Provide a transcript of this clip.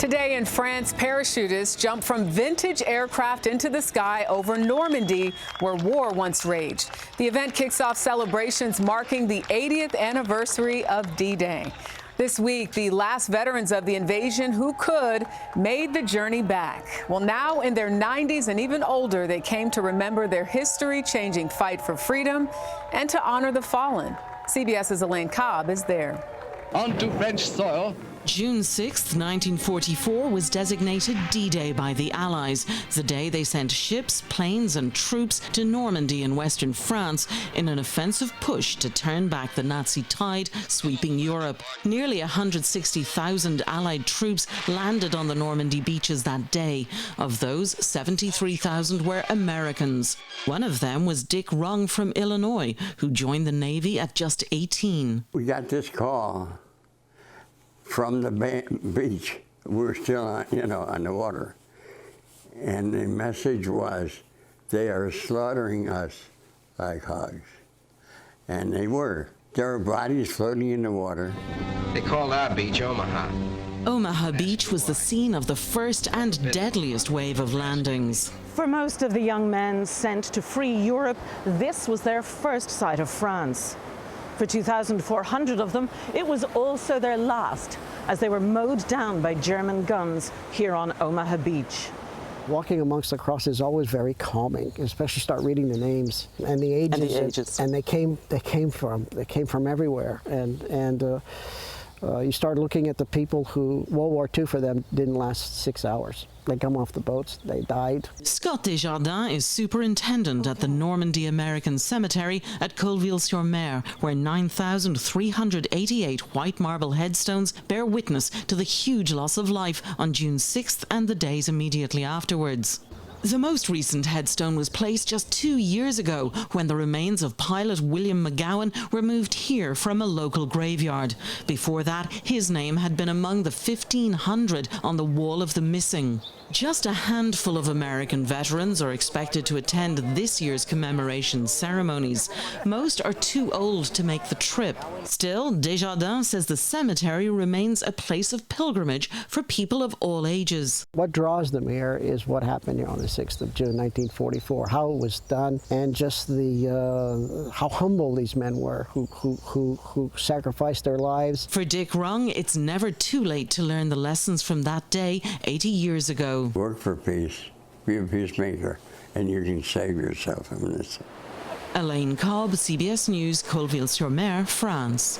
Today in France, parachutists jump from vintage aircraft into the sky over Normandy, where war once raged. The event kicks off celebrations marking the 80th anniversary of D-Day. This week, the last veterans of the invasion who could made the journey back. Well, now in their 90s and even older, they came to remember their history-changing fight for freedom and to honor the fallen. CBS's Elaine Cobbe is there. Onto French soil. June 6, 1944 was designated D-Day by the Allies, the day they sent ships, planes and troops to Normandy in western France in an offensive push to turn back the Nazi tide sweeping Europe. Nearly 160,000 Allied troops landed on the Normandy beaches that day. Of those, 73,000 were Americans. One of them was Dick Rung from Illinois, who joined the Navy at just 18. We got this call from the beach. We're still on the water. And the message was, they are slaughtering us like hogs. And they were. There were bodies floating in the water. They called our beach Omaha. Omaha Beach was the scene of the first and deadliest wave of landings. For most of the young men sent to free Europe, this was their first sight of France. For 2,400 of them, it was also their last, as they were mowed down by German guns here on Omaha Beach. Walking amongst the crosses is always very calming, especially start reading the names and the ages. And they came from everywhere. And you start looking at the people who World War II for them didn't last 6 hours. They come off the boats, they died. Scott Desjardins is superintendent at the Normandy American Cemetery at Colville-sur-Mer, where 9,388 white marble headstones bear witness to the huge loss of life on June 6th and the days immediately afterwards. The most recent headstone was placed just 2 years ago when the remains of pilot William McGowan were moved here from a local graveyard. Before that, his name had been among the 1,500 on the Wall of the Missing. Just a handful of American veterans are expected to attend this year's commemoration ceremonies. Most are too old to make the trip. Still, Desjardins says the cemetery remains a place of pilgrimage for people of all ages. What draws them here is what happened here on the 6th of June, 1944, how it was done, and just the how humble these men were who sacrificed their lives. For Dick Rung, it's never too late to learn the lessons from that day 80 years ago. Work for peace, be a peacemaker, and you can save yourself from this. Elaine Cobbe, CBS News, Colville-sur-Mer, France.